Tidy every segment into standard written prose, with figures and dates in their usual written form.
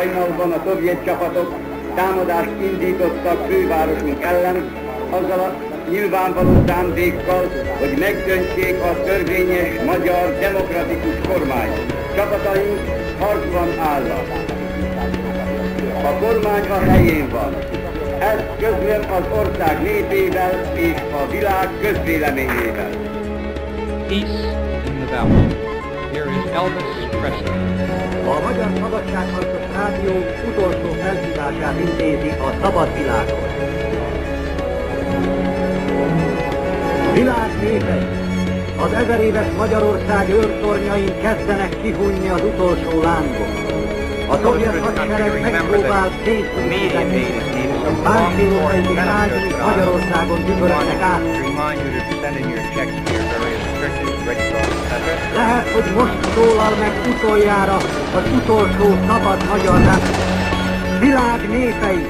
hajnalban a szovjet csapatok támadást indítottak fővárosunk ellen, azzal a nyilvánvaló szándékkal, hogy megdöntsék a törvényes magyar demokratikus kormányt. Csapataink harcban állnak. A kormány a helyén van. Ezt közlöm az ország népével és a világ közvéleményével. Peace in the valley. Here is Elvis Presley. A Magyar Szabadságharcos Rádió utolsó felhívását intézi a szabad világhoz. Világ népei! Az 1000 éves Magyarország őrtornyain kezdenek kihújni az utolsó lángok. A szovjet hadsereg megpróbál szétszűrni. Páncélókai tárgyunk Magyarországon dübörögnek át. Lehet, hogy most szólal meg utoljára az utolsó szabad magyar nép. Világ népei!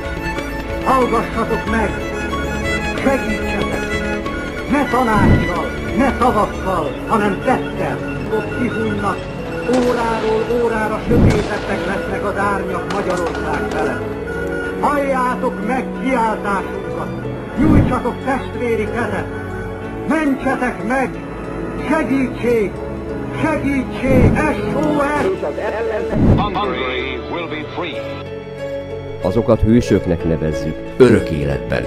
Hallgassatok meg! Segítsetek! Ne tanácssal, ne szavakkal, hanem tettel! Ott kihújnak, óráról órára sötétettek lesznek az árnyak Magyarország felett. Halljátok meg kiáltásunkat! Nyújtsatok testvéri kezet! Mentsetek meg! Segítség! Segítség! SOS! Azokat hősöknek nevezzük örök életben.